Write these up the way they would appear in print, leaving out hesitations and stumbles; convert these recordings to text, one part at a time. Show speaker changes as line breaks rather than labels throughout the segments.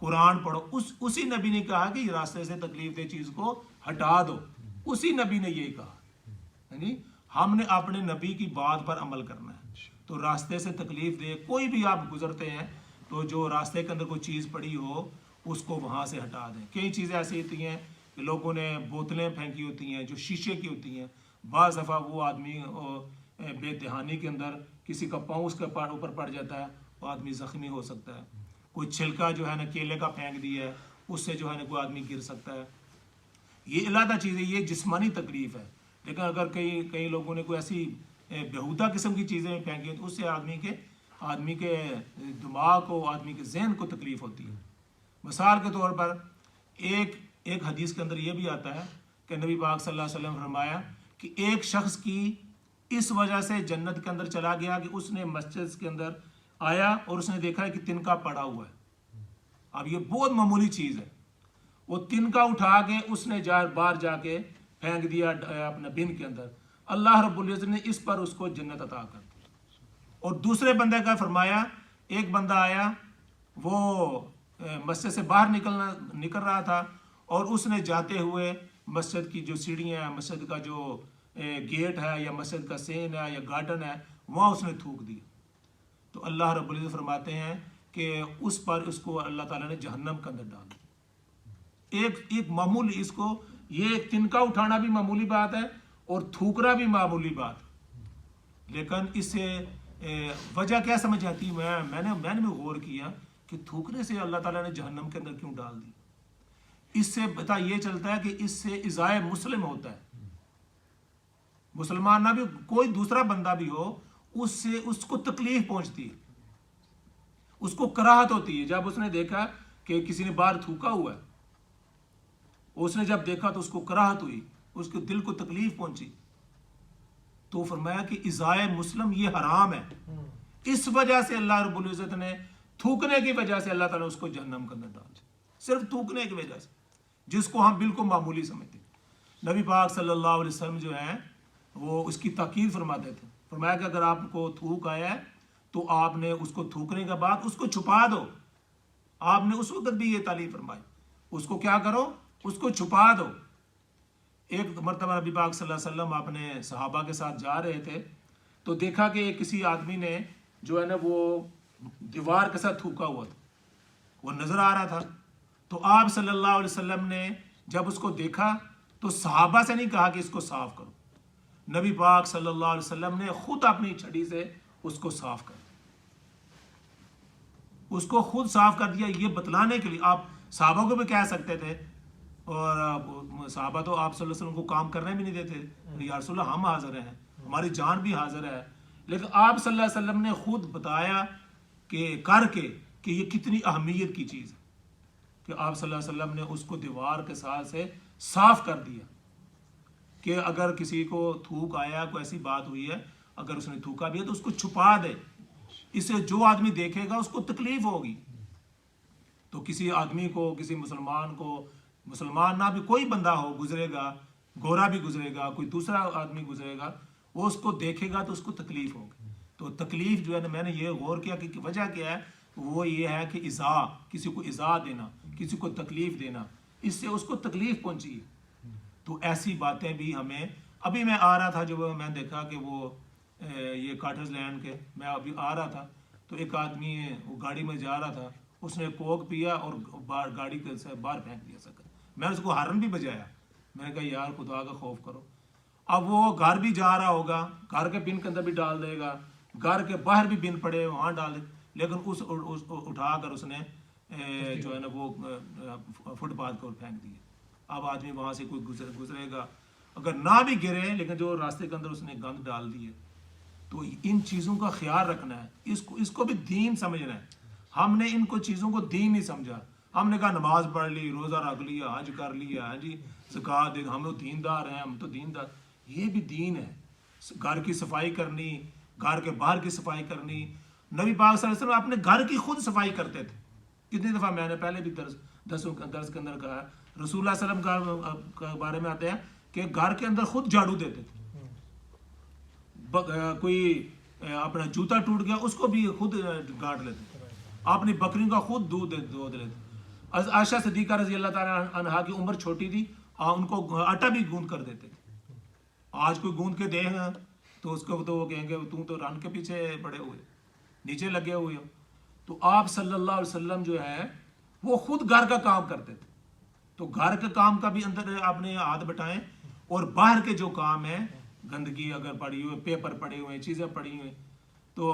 قرآن پڑھو. اسی نبی نے کہا کہ یہ راستے سے تکلیف دہ چیز کو ہٹا دو. اسی نبی نے یہی کہا. یعنی ہم نے اپنے نبی کی بات پر عمل کرنا ہے. تو راستے سے تکلیف دے کوئی بھی آپ گزرتے ہیں تو جو راستے کے اندر کوئی چیز پڑی ہو اس کو وہاں سے ہٹا دیں. کئی چیزیں ایسی ہوتی ہیں کہ لوگوں نے بوتلیں پھینکی ہوتی ہیں جو شیشے کی ہوتی ہیں. بعض دفعہ وہ آدمی بے دہانی کے اندر کسی کا پاؤں اس کے اوپر پڑ جاتا ہے, وہ آدمی زخمی ہو سکتا ہے. کوئی چھلکا جو ہے نا کیلے کا پھینک دیا ہے اس سے جو ہے نا کوئی آدمی گر سکتا ہے. یہ علیحدہ چیز ہے, یہ جسمانی تکلیف ہے. لیکن اگر کئی لوگوں نے کوئی ایسی بیہودہ قسم کی چیزیں پھینکی ہیں تو اس سے آدمی کے دماغ کو, آدمی کے ذہن کو تکلیف ہوتی ہے. مثال کے طور پر ایک حدیث کے اندر یہ بھی آتا ہے کہ نبی پاک صلی اللہ علیہ وسلم نے فرمایا کہ ایک شخص کی اس وجہ سے جنت کے اندر چلا گیا کہ اس نے مسجد کے اندر آیا اور اس نے دیکھا کہ تنکا پڑا ہوا ہے. اب یہ بہت معمولی چیز ہے. وہ تنکا اٹھا کے اس نے باہر جا کے پھینک دیا اپنے بن کے اندر. اللہ رب العزت نے اس پر اس کو جنت عطا کر دی. اور دوسرے بندے کا فرمایا, ایک بندہ آیا, وہ مسجد سے باہر نکل رہا تھا اور اس نے جاتے ہوئے مسجد کی جو سیڑھیاں ہیں, مسجد کا جو گیٹ ہے یا مسجد کا سین ہے یا گارڈن ہے, وہاں اس نے تھوک دی. تو اللہ رب العزت فرماتے ہیں کہ اس پر اس کو اللہ تعالیٰ نے جہنم کے اندر ڈال دیا. ایک معمولی, اس کو یہ تنکا اٹھانا بھی معمولی بات ہے اور تھوکنا بھی معمولی بات. لیکن اس سے وجہ کیا سمجھ آتی ہے؟ میں نے بھی غور کیا کہ تھوکنے سے اللہ تعالیٰ نے جہنم کے اندر کیوں ڈال دی. اس سے پتہ یہ چلتا ہے کہ اس سے ایذائے مسلم ہوتا ہے. مسلمان نہ بھی کوئی دوسرا بندہ بھی ہو, اس سے اس کو تکلیف پہنچتی ہے, اس کو کراہت ہوتی ہے. جب اس نے دیکھا کہ کسی نے باہر تھوکا ہوا ہے, اس نے جب دیکھا تو اس کو کراہت ہوئی, اس کے دل کو تکلیف پہنچی. تو فرمایا کہ ایذائے مسلم یہ حرام ہے. اس وجہ سے اللہ رب العزت نے تھوکنے کی وجہ سے اللہ تعالیٰ اس کو جہنم کے اندر ڈال دیا. صرف تھوکنے کی وجہ سے, جس کو ہم بالکل معمولی سمجھتے ہیں. نبی پاک صلی اللہ علیہ وسلم جو ہیں وہ اس کی تاکید فرماتے تھے. فرمایا کہ اگر آپ کو تھوک آیا ہے تو آپ نے اس کو تھوکنے کے بعد اس کو چھپا دو. آپ نے اس وقت بھی یہ تعلیم فرمائی, اس کو کیا کرو, اس کو چھپا دو. ایک مرتبہ نبی پاک صلی اللہ علیہ وسلم اپنے صحابہ کے ساتھ جا رہے تھے تو دیکھا کہ کسی آدمی نے جو ہے نا وہ دیوار کے ساتھ تھوکا ہوا تھا, وہ نظر آ رہا تھا. تو آپ صلی اللہ علیہ وسلم نے جب اس کو دیکھا تو صحابہ سے نہیں کہا کہ اس کو صاف کرو. نبی پاک صلی اللہ علیہ وسلم نے خود اپنی چھڑی سے اس کو صاف کر دیا, اس کو خود صاف کر دیا. یہ بتلانے کے لیے آپ صحابہ کو بھی کہہ سکتے تھے, اور صحابہ تو آپ صلی اللہ علیہ وسلم کو کام کرنے بھی نہیں دیتے. یا رسول اللہ ہم حاضر ہیں, ہماری جان بھی حاضر ہے. لیکن آپ صلی اللہ علیہ وسلم نے خود بتایا کہ یہ کتنی اہمیت کی چیز ہے, کہ آپ صلی اللہ علیہ وسلم نے اس کو دیوار کے ساتھ سے صاف کر دیا کہ اگر کسی کو تھوک آیا, کوئی ایسی بات ہوئی ہے, اگر اس نے تھوکا بھی ہے تو اس کو چھپا دے. اس سے جو آدمی دیکھے گا اس کو تکلیف ہوگی. تو کسی آدمی کو, کسی مسلمان کو, مسلمان نہ بھی کوئی بندہ ہو گزرے گا, گورا بھی گزرے گا, کوئی دوسرا آدمی گزرے گا, وہ اس کو دیکھے گا تو اس کو تکلیف ہوگی. تو تکلیف جو ہے نا, میں نے یہ غور کیا کہ وجہ کیا ہے, وہ یہ ہے کہ ایذا, کسی کو ایذا دینا, کسی کو تکلیف دینا, اس سے اس کو تکلیف پہنچی. تو ایسی باتیں بھی ہمیں, ابھی میں آ رہا تھا جب میں دیکھا کہ وہ یہ کاٹرز لینڈ کے, میں ابھی آ رہا تھا تو ایک آدمی وہ گاڑی میں جا رہا تھا, اس نے کوک پیا اور گاڑی کے سے باہر پھینک دیا سکتا. میں نے اس کو ہارن بھی بجایا, میں نے کہا یار خدا کا خوف کرو. اب وہ گھر بھی جا رہا ہوگا, گھر کے بن کے اندر بھی ڈال دے گا, گھر کے باہر بھی بن پڑے وہاں ڈال دے, لیکن اس اٹھا کر اس نے جو ہے نا وہ فٹ پاتھ کو پھینک دیا. اب آدمی وہاں سے کوئی گزرے گا, اگر نہ بھی گرے لیکن جو راستے کے اندر اس نے گند ڈال دی ہے. تو ان چیزوں کا خیال رکھنا ہے, اس کو بھی دین سمجھنا ہے. ہم نے ان کو چیزوں کو دین نہیں سمجھا. ہم نے کہا نماز پڑھ لی, روزہ رکھ لیا, حج کر لیا, ہاں جی زکوٰۃ دے, ہم تو دیندار ہیں, ہم تو دیندار. یہ بھی دین ہے. گھر کی صفائی کرنی, گھر کے باہر کی صفائی کرنی. نبی پاک صلی اللہ علیہ وسلم اپنے گھر کی خود صفائی کرتے تھے. کتنی دفعہ میں نے پہلے بھی درس کے اندر کہا, رسول اللہ صلی اللہ علیہ وسلم کے بارے میں آتے ہیں کہ گھر کے اندر خود جھاڑو دیتے تھے. کوئی اپنا جوتا ٹوٹ گیا اس کو بھی خود گاڑ لیتے, اپنی بکری کا خود دودھ لیتے. عائشہ صدیقہ رضی اللہ تعالیٰ عنہا کی عمر چھوٹی تھی، ان کو آٹا بھی گوند کر دیتے تھے. آج کوئی گوند کے دے گا تو اس کو تو وہ کہیں گے تم تو رن کے پیچھے پڑے ہوئے، نیچے لگے ہوئے ہو. تو آپ صلی اللہ علیہ وسلم جو ہے وہ خود گھر کا کام کرتے تھے. تو گھر کے کام کا بھی اندر آپ نے ہاتھ بٹائیں، اور باہر کے جو کام ہیں، گندگی اگر پڑی ہوئی، پیپر پڑے ہوئے ہیں، چیزیں پڑی ہوئی ہیں، تو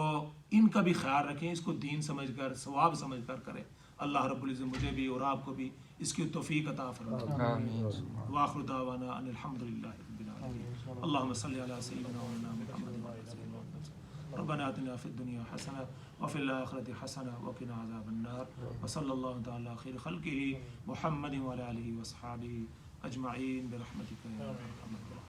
ان کا بھی خیال رکھیں، اس کو دین سمجھ کر، ثواب سمجھ کر کریں. اللہ رب العزت مجھے بھی اور آپ کو بھی اس کی توفیق عطا فرمائے. وآخر دعوانا ان الحمد للہ رب العالمین. اللہم صلی علی سیدنا مولانا محمد وعلی سیدنا محمد. ربنا آتنا فی الدنیا حسنہ وفی الآخرۃ حسنہ وقنا عذاب النار. وصلی اللہ تعالی خیر خلقہ محمد وعلی آلہ وصحبہ اجمعین برحمتک یا ارحم الراحمین.